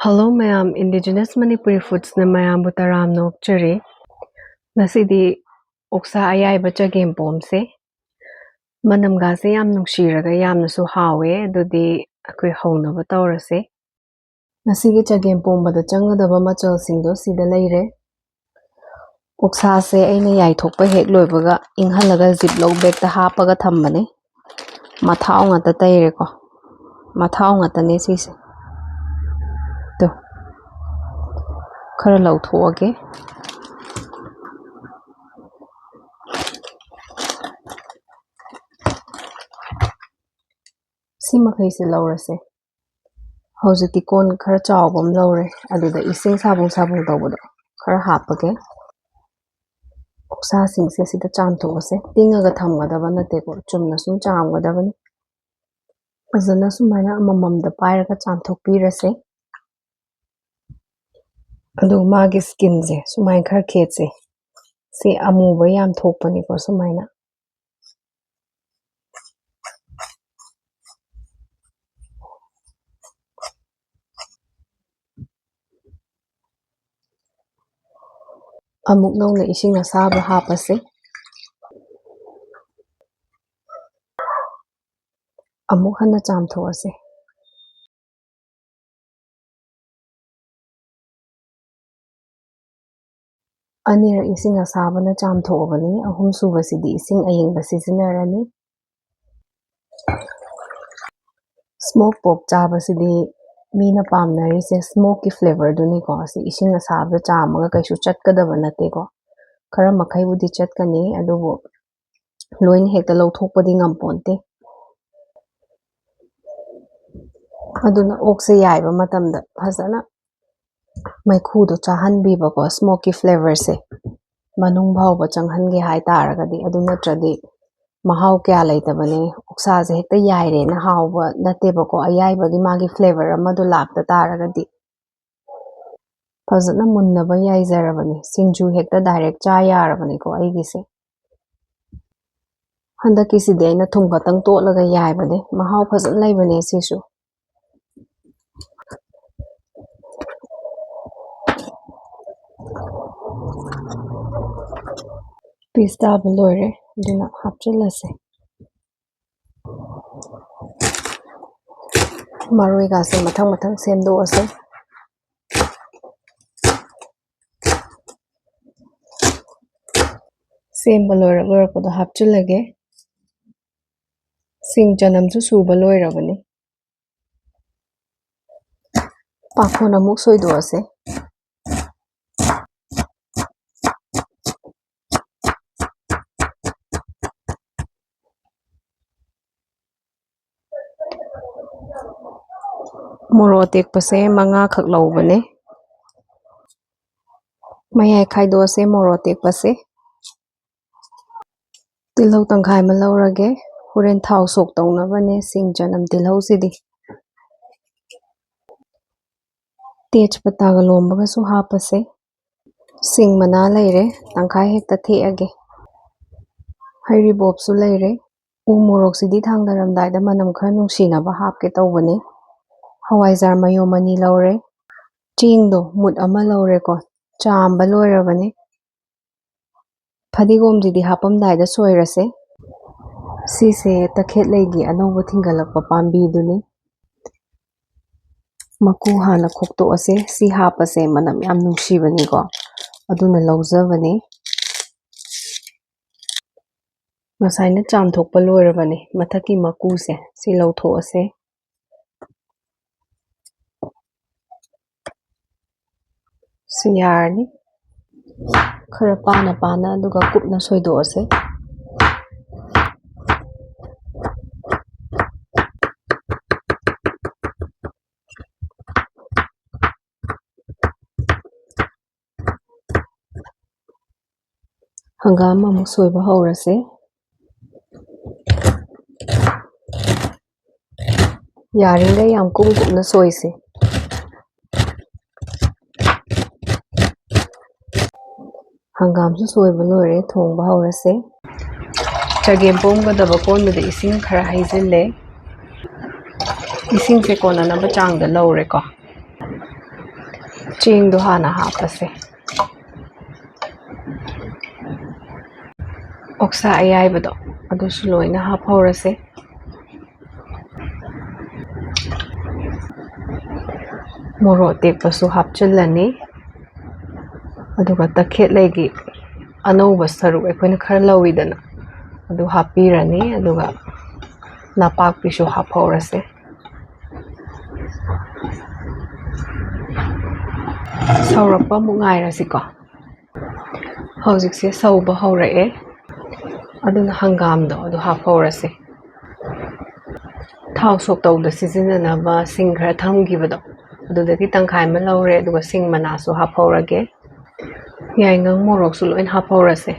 Hello mayam, indigenous Manipuri foods na mayam butaram no chari. Nasidi Oksha ayaiba chagempomba se. Manam ga se yam nungshiraga yam nasu hawe dudi akui haunaba tawrase. Nasigi chagempomba da changadaba machal singdo sida leire. Oksha se aina yai thokpa hek loibaga inghalaga ziplock bag ta hapaga thambane. Mathao ngata tayre ko. Mathao ngata ne sise. To. Khara lauthogage. Sima kaise laurase. Hojiti kon khara chawbam laure aduda ising sabung tawbado khara hapage. Oksha singse sida chamthogase tingaga thamgadaba nateko chumna sum chamgadabani. Fazana sumaina amamamda pairaga chamthokpirase. Adu magi skin se sumai khara khetse. Si amuba yam thokpani ko sumaina. Amuk nongna ising asaba hapase. Amuk hana chamthogase. Anira ising asaba na chamthogabani ahum subasidi ising ayengba sizinarani. Smoke pork chabasidi mina pamnari se smoky flavor duni ko asi ising asaba chamaga kaisu chatkadaba nate ko khara makhai budi chatkani adubu loin hekta lauthokpadi ngamponte aduna okse yaiba matamda phasana maikhu do chahanbiba ko smoky flavor se manung bhawba changhange hai taragadi adu natradi mahau kya laitabane oksa se hekta yaire na hawba nateba ko ayaiba gi magi flavor amadu lakta taragadi phasana munnaba yaizarabani singju hekta direct cha yarabani ko aigi se handaki side aina thum khatang totlaga yaibane mahau phasana laibane sisu pista loire duna hapchalase maroi ga se mathang semdo ase semba loira ko da hapchalage sing janam su suba loirabani pakhona muk soido ase moro tekpase manga khak laubane mayai khaido ase moro tekpase tilhau tangkhai ma laurage huren thau sok taunabane sing janam tilhau sidi tej pata ga lombaga su hapase sing mana leire tangkhai hekta theage hairi bob su leire u morok sidi thangdaramdai da manam khara nungsinaba hapke tawbane hawaijar mayo mani laure chingdo mut ama laure ko chamba loirabane Fadigom jidi hapamdai da soirase sise takhet leigi anoba thingalakpa pambi duni maku hana khokto ase si hapase manam yam nungshibani ko aduna laujabani masaina chamthokpa loirabani mathaki maku se si lautho ase siyarni khara pana aduga kupna soido ase hangam amuk soiba haurase yaringa yam kupna soise hangam su soiba loire thongba haurase chagempomba daba konda ising khara haizille ising se kona naba changda laure ko ꯆꯦꯡꯗꯣ ꯍꯥꯟꯅ ꯍꯥꯞꯄꯁꯦ ꯑꯣꯛꯁꯥ ꯑꯌꯥꯏꯕꯗꯣ ꯑꯗꯨꯁꯨ ꯂꯣꯏꯅ ꯍꯥꯞꯍꯧꯔꯁꯦ ꯃꯣꯔꯣꯛ ꯑꯇꯦꯛꯄꯁꯨ ꯍꯥꯞꯆꯤꯜꯂꯅꯤ ꯑꯗꯨꯒ ꯇꯈꯦꯠꯂꯩꯒꯤ ꯑꯅꯧꯕ ꯁꯔꯨꯛ ꯑꯩꯈꯣꯏꯅ ꯈꯔ ꯂꯧꯋꯤꯗꯅ ꯑꯗꯨ ꯍꯥꯞꯄꯤꯔꯅꯤ ꯑꯗꯨꯒ ꯅꯄꯥꯛꯄꯤꯁꯨ ꯍꯥꯞꯍꯧꯔꯁꯦ ꯁꯧꯔꯛꯄ ꯑꯃꯨꯛ ꯉꯥꯏꯔꯁꯤꯀꯣ ꯍꯧꯖꯤꯛꯁꯦ ꯁꯧꯕ ꯍꯧꯔꯛꯑꯦ ꯑꯗꯨꯅ ꯍꯪꯒꯥꯝꯗꯣ ꯑꯗꯨ ꯍꯥꯞꯍꯧꯔꯁꯦ ꯊꯥꯎ ꯁꯣꯛ ꯇꯧꯕꯗ ꯁꯤꯖꯤꯟꯅꯅꯕ ꯁꯤꯡ ꯈꯔ ꯊꯝꯈꯤꯕꯗꯣ ꯑꯗꯨꯗꯒꯤ ꯇꯪꯈꯥꯏ ꯑꯃ ꯂꯧꯔꯦ ꯑꯗꯨꯒ ꯁꯤꯡ ꯃꯅꯥꯁꯨ ꯍꯥꯞꯍꯧꯔꯒꯦ ꯌꯥꯏꯉꯪ ꯃꯣꯔꯣꯛꯁꯨ ꯂꯣꯏꯅ ꯍꯥꯞꯍꯧꯔꯁꯦ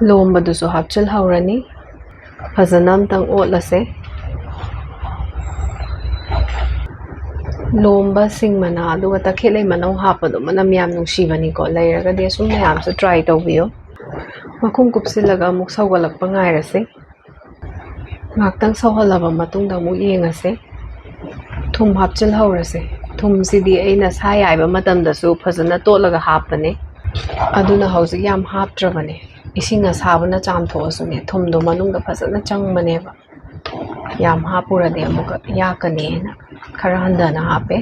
ꯂꯣꯝꯕꯗꯨꯁꯨ ꯍꯥꯞꯆꯤꯜꯍꯧꯔꯅꯤ ꯐꯖꯅ ꯑꯝꯇꯪ ꯑꯣꯠꯂꯁꯦ ꯂꯣꯝꯕ ꯁꯤꯡ ꯃꯅꯥ ꯑꯗꯨꯒ ꯇꯈꯦꯠꯂꯩ ꯃꯅꯧ ꯍꯥꯞꯄꯗꯣ ꯃꯅꯝ ꯌꯥꯝ ꯅꯨꯡꯁꯤꯕꯅꯤꯀꯣ ꯂꯩꯔꯒꯗꯤ ꯑꯁꯨꯝ ꯃꯌꯥꯝꯁꯨ ꯇ꯭ꯔꯥꯏ ꯇꯧꯕꯤꯌꯣ ꯃꯈꯨꯝ ꯀꯨꯞꯁꯤꯜꯂꯒ ꯑꯃꯨꯛ ꯁꯧꯒꯠꯂꯛꯄ ꯉꯥꯏꯔꯁꯦ ꯉꯥꯛꯇꯪ ꯁꯧꯍꯜꯂꯕ ꯃꯇꯨꯡꯗ ꯑꯃꯨꯛ ꯌꯦꯡꯉꯁꯦ ꯊꯨꯝ ꯍꯥꯞꯆꯤꯜꯍꯧꯔꯁꯦ ꯊꯨꯝꯁꯤꯗꯤ ꯑꯩꯅ ꯁꯥ ꯌꯥꯏꯕ ꯃꯇꯝꯗꯁꯨ ꯐꯖꯅ ꯇꯣꯠꯂꯒ ꯍꯥꯞꯄꯅꯦ ꯑꯗꯨꯅ ꯍꯧꯖꯤꯛ ꯌꯥꯝ ꯍꯥꯞꯇ꯭ꯔꯕꯅꯦ ꯏꯁꯤꯡ ꯑꯁꯥꯕꯅ ꯆꯥꯝꯊꯣꯛꯑꯁꯨꯅꯦ ꯊꯨꯝꯗꯣ ꯃꯅꯨꯡꯗ ꯐꯖꯅ ꯆꯪꯕꯅꯦꯕ ꯌꯥꯝ ꯍꯥꯞꯄꯨꯔꯗꯤ ꯑꯃꯨꯛꯀ ꯌꯥꯛꯀꯅꯦꯅ ꯈꯔ ꯍꯟꯊꯅ ꯍꯥꯞꯄꯦ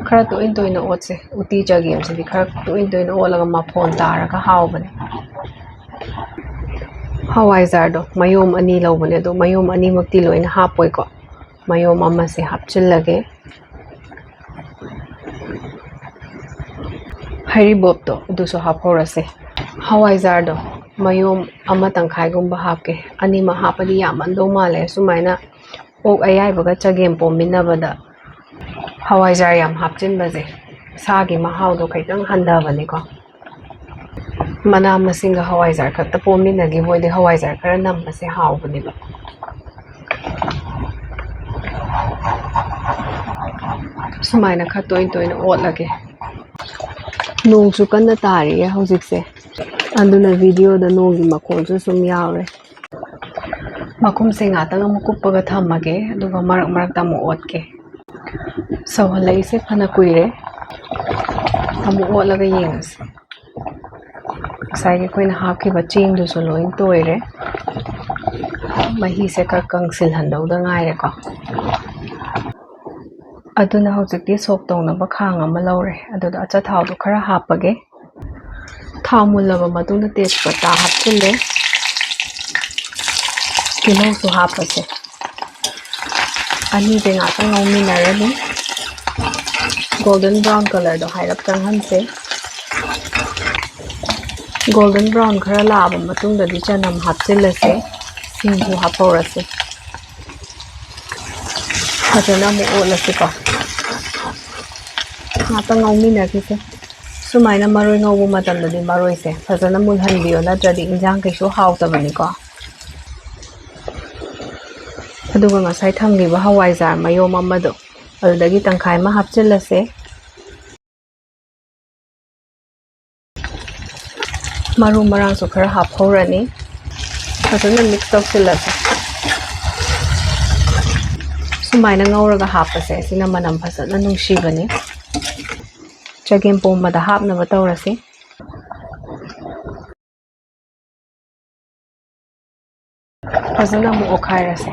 ꯈꯔ ꯇꯣꯏꯅ ꯑꯣꯠꯁꯦ ꯎꯇꯤ ꯆꯒꯦꯝꯁꯤꯗꯤꯈꯔ ꯇꯣꯏꯅ ꯑꯣꯠꯂꯒ ꯃꯐꯣꯟ ꯇꯥꯔꯒ ꯍꯥꯎꯕꯅꯦ ꯍꯋꯥꯏꯖꯥꯔꯗꯣ ꯃꯌꯣꯝ 2 ꯂꯧꯕꯅꯦ ꯑꯗꯣ ꯃꯌꯣꯝ 2ꯃꯛꯇꯤ ꯂꯣꯏꯅ ꯍꯥꯞꯄꯣꯏꯀꯣ ꯃꯌꯣꯝ ꯑꯃꯁꯦ ꯍꯥꯞꯆꯤꯜꯂꯒꯦ ꯍꯩꯔꯤꯕꯣꯞꯇꯣ ꯑꯗꯨꯁꯨ ꯍꯥꯞꯍꯧꯔꯁꯦ ꯍꯋꯥꯏꯖꯥꯔꯗꯣ ꯃꯌꯣꯝ 1.5ꯒꯨꯝꯕ ꯍꯥꯞꯀꯦ ꯑꯅꯤꯃꯛ ꯍꯥꯞꯄꯗꯤ ꯌꯥꯝꯃꯟꯗꯧ ꯃꯥꯜꯂꯦ ꯁꯨꯃꯥꯏꯅ ꯑꯣꯛ ꯑꯌꯥꯏꯕꯒ ꯆꯒꯦꯝ ꯄꯣꯝꯃꯤꯟꯅꯕꯗ ꯍꯋꯥꯏꯖꯥꯔ ꯌꯥꯝ ꯍꯥꯞꯆꯤꯟꯕꯁꯦ ꯁꯥꯒꯤ ꯃꯍꯥꯎꯗꯣ ꯈꯤꯇꯪ ꯍꯟꯊꯕꯅꯤꯀꯣ ꯃꯅꯥ ꯃꯁꯤꯡꯒ ꯍꯋꯥꯏꯖꯥꯔ ꯈꯛꯇ ꯄꯣꯝꯃꯤꯟꯅꯈꯤꯕ ꯑꯣꯏꯗꯤ ꯍꯋꯥꯏꯖꯥꯔ ꯈꯔ ꯅꯝꯕꯁꯦ ꯍꯥꯎꯕꯅꯦꯕ ꯁꯨꯃꯥꯏꯅ ꯈꯔ ꯇꯣꯏꯅ ꯑꯣꯠꯂꯒꯦ ꯅꯣꯡꯁꯨ ꯀꯟꯅ ꯇꯥꯔꯤꯌꯦ ꯍꯧꯖꯤꯛꯁꯦ ꯑꯗꯨꯅ ꯚꯤꯗꯤꯑꯣꯗ ꯅꯣꯡꯒꯤ ꯃꯈꯣꯟꯁꯨ ꯁꯨꯝ ꯌꯥꯎꯔꯦ ꯃꯈꯨꯝꯁꯦ ꯉꯥꯛꯇꯪ ꯑꯃꯨꯛ ꯀꯨꯞꯄꯒ ꯊꯝꯃꯒꯦ ꯑꯗꯨꯒ ꯃꯔꯛꯇ ꯑꯃꯨꯛ ꯑꯣꯠꯀꯦ ꯁꯧꯍꯜꯂꯛꯏꯁꯦ ꯐꯅ ꯀꯨꯏꯔꯦ ꯑꯃꯨꯛ ꯑꯣꯠꯂꯒ ꯌꯦꯡꯉꯁꯤ ꯉꯁꯥꯏꯒꯤ ꯑꯩꯈꯣꯏꯅ ꯍꯥꯞꯈꯤꯕ ꯆꯦꯡꯗꯨꯁꯨ ꯂꯣꯏ ꯇꯣꯏꯔꯦ ꯃꯍꯤꯁꯦ ꯈꯔ ꯀꯪꯁꯤꯜꯍꯟꯗꯧꯗ ꯉꯥꯏꯔꯦꯀꯣ ꯑꯗꯨꯅ ꯍꯧꯖꯤꯛꯇꯤ ꯁꯣꯛ ꯇꯧꯅꯕ ꯈꯥꯡ ꯑꯃ ꯂꯧꯔꯦ ꯑꯗꯨꯗ ꯑꯆꯥꯊꯥꯎꯗꯣ ꯈꯔ ꯍꯥꯞꯄꯒꯦ ꯊꯥꯎ ꯃꯨꯜꯂꯕ ꯃꯇꯨꯡꯗ ꯇꯦꯖꯄꯇꯥ ꯍꯥꯞꯆꯤꯜꯂꯦ ꯇꯤꯜꯍꯧꯁꯨ ꯍꯥꯞꯄꯁꯦ ꯑꯅꯤꯁꯦ ꯉꯥꯛꯇꯪ ꯉꯧꯃꯤꯟꯅꯔꯅꯤ ꯒꯣꯜꯗꯟ ꯕ꯭ꯔꯥꯎꯟ ꯀꯂꯔꯗꯣ ꯍꯥꯏꯔꯞ ꯆꯪꯍꯟꯁꯦ ꯒꯣꯜꯗꯟ ꯕ꯭ꯔꯥꯎꯟ ꯈꯔ ꯂꯥꯛꯑꯕ ꯃꯇꯨꯡꯗꯗꯤ ꯆꯅꯝ ꯍꯥꯞꯆꯤꯜꯂꯁꯦ ꯁꯤꯡꯁꯨ ꯍꯥꯞꯍꯧꯔꯁꯦ ꯐꯖꯅ ꯑꯃꯨꯛ ꯑꯣꯠꯂꯁꯤꯀꯣ ꯉꯥꯛꯇꯪ ꯉꯧꯃꯤꯟꯅꯈꯤꯁꯦ ꯁꯨꯃꯥꯏꯅ ꯃꯔꯣꯏ ꯉꯧꯕ ꯃꯇꯝꯗꯗꯤ ꯃꯔꯣꯏꯁꯦ ꯐꯖꯅ ꯃꯨꯜꯍꯟꯕꯤꯌꯣ ꯅꯠꯇ꯭ꯔꯗꯤ ꯏꯟꯖꯥꯡ ꯀꯩꯁꯨ ꯍꯥꯎꯇꯕꯅꯤꯀꯣ ꯑꯗꯨꯒ ꯉꯁꯥꯏ ꯊꯝꯈꯤꯕ ꯍꯋꯥꯏꯖꯥꯔ ꯃꯌꯣꯝ ꯑꯃꯗꯣ ꯑꯗꯨꯗꯒꯤ ꯇꯪꯈꯥꯏ ꯑꯃ ꯍꯥꯞꯆꯤꯜꯂꯁꯦ ꯃꯔꯨ ꯃꯔꯥꯡꯁꯨ ꯈꯔ ꯍꯥꯞꯍꯧꯔꯅꯤ ꯐꯖꯅ ꯃꯤꯛꯁ ꯇꯧꯁꯤꯜꯂꯁꯦ ꯁꯨꯃꯥꯏꯅ ꯉꯧꯔꯒ ꯍꯥꯞꯄꯁꯦ ꯁꯤꯅ ꯃꯅꯝ ꯐꯖꯅ ꯅꯨꯡꯁꯤꯕꯅꯤ ꯆꯒꯦꯝ ꯄꯣꯝꯕꯗ ꯍꯥꯞꯅꯕ ꯇꯧꯔꯁꯤ ꯐꯖꯅ ꯑꯃꯨꯛ ꯑꯣꯠꯈꯥꯏꯔꯁꯦ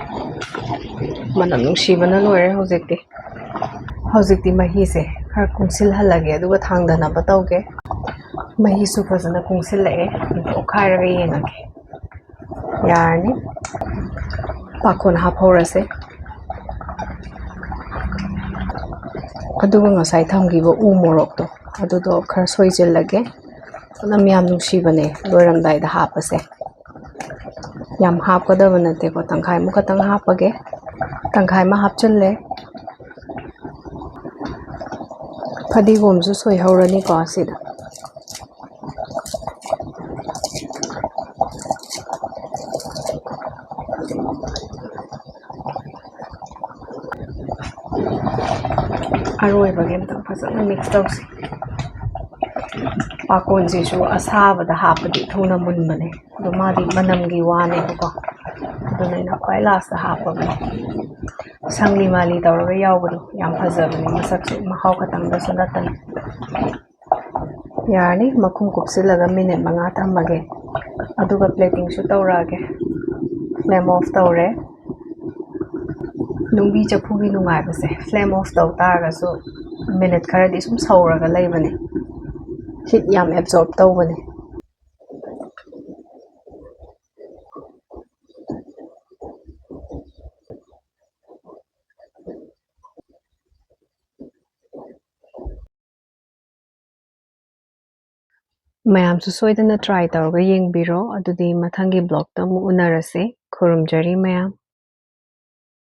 ꯃꯅꯝ ꯅꯨꯡꯁꯤꯕꯅ ꯂꯣꯏꯔꯦ ꯍꯧꯖꯤꯛꯇꯤ ꯃꯍꯤꯁꯦ ꯈꯔ ꯀꯨꯡꯁꯤꯜꯍꯜꯂꯒꯦ ꯑꯗꯨꯒ ꯊꯥꯡꯗꯅꯕ ꯇꯧꯒꯦ ꯃꯍꯤꯁꯨ ꯐꯖꯅ ꯀꯨꯡꯁꯤꯜꯂꯛꯑꯦ ꯑꯣꯠꯈꯥꯏꯔꯒ ꯌꯦꯡꯉꯒꯦ ꯌꯥꯔꯅꯤ ꯄꯥꯈꯣꯟ ꯍꯥꯞꯍꯧꯔꯁꯦ ꯑꯗꯨꯒ ꯉꯁꯥꯏ ꯊꯝꯈꯤꯕ ꯎ ꯃꯣꯔꯣꯛꯇꯣ ꯑꯗꯨꯗꯣ ꯈꯔ ꯁꯣꯏꯖꯤꯜꯂꯒꯦ ꯃꯅꯝ ꯌꯥꯝ ꯅꯨꯡꯁꯤꯕꯅꯦ ꯂꯣꯏꯔꯝꯗꯥꯏꯗ ꯍꯥꯞꯄꯁꯦ ꯌꯥꯝ ꯍꯥꯞꯀꯗꯕ ꯅꯠꯇꯦꯀꯣ ꯇꯪꯈꯥꯏꯃꯨꯛ ꯈꯛꯇꯪ ꯍꯥꯞꯄꯒꯦ ꯇꯪꯈꯥꯏ ꯑꯃ ꯍꯥꯞꯆꯤꯜꯂꯦ ꯐꯗꯤꯒꯣꯝꯁꯨ ꯁꯣꯏꯍꯧꯔꯅꯤꯀꯣ ꯁꯤꯗ ꯑꯔꯣꯏꯕꯒꯤ ꯑꯝꯇꯪ ꯐꯖꯅ ꯃꯤꯛꯁ ꯇꯧꯁꯤ ꯄꯥꯀꯣꯟꯁꯤꯁꯨ ꯑꯁꯥꯕꯗ ꯍꯥꯞꯄꯗꯤ ꯊꯨꯅ ꯃꯨꯟꯕꯅꯦ ꯑꯗꯣ ꯃꯥꯗꯤ ꯃꯅꯝꯒꯤ ꯋꯥꯅꯦꯕꯀꯣ ꯑꯗꯨꯅ ꯑꯩꯅ ꯈ꯭ꯋꯥꯏ ꯂꯥꯁꯇ ꯍꯥꯞꯄꯕꯅꯦ ꯁꯪꯂꯤ ꯃꯥꯂꯤ ꯇꯧꯔꯒ ꯌꯥꯎꯕꯗꯣ ꯌꯥꯝ ꯐꯖꯕꯅꯦ ꯃꯁꯛꯁꯨ ꯃꯍꯥꯎ ꯈꯇꯪꯗꯁꯨ ꯅꯠꯇꯅ ꯌꯥꯔꯅꯤ ꯃꯈꯨꯝ ꯀꯨꯞꯁꯤꯜꯂꯒ ꯃꯤꯅꯤꯠ 5 ꯊꯝꯃꯒꯦ ꯑꯗꯨꯒ ꯄ꯭ꯂꯦꯇꯤꯡꯁꯨ ꯇꯧꯔꯛꯑꯒꯦ ꯐ꯭ꯂꯦꯝ ꯑꯣꯐ ꯇꯧꯔꯦ ꯅꯨꯡꯕꯤ ꯆꯐꯨꯒꯤ ꯅꯨꯡꯉꯥꯏꯕꯁꯦ ꯐ꯭ꯂꯦꯝ ꯑꯣꯐ ꯇꯧ ꯇꯥꯔꯒꯁꯨ ꯃꯤꯅꯤꯠ ꯈꯔꯗꯤ ꯁꯨꯝ ꯁꯧꯔꯒ ꯂꯩꯕꯅꯦ ꯍꯤꯠ ꯌꯥꯝ ꯑꯦꯕꯖꯣꯔꯕ ꯇꯧꯕꯅꯦ ꯃꯌꯥꯝꯁꯨ ꯁꯣꯏꯗꯅ ꯇ꯭ꯔꯥꯏ ꯇꯧꯔꯒ ꯌꯦꯡꯕꯤꯔꯣ ꯑꯗꯨꯗꯤ ꯃꯊꯪꯒꯤ ꯕ꯭ꯂꯣꯒꯇ ꯑꯃꯨꯛ ꯎꯅꯔꯁꯦ ꯈꯨꯔꯨꯝꯖꯔꯤ ꯃꯌꯥꯝ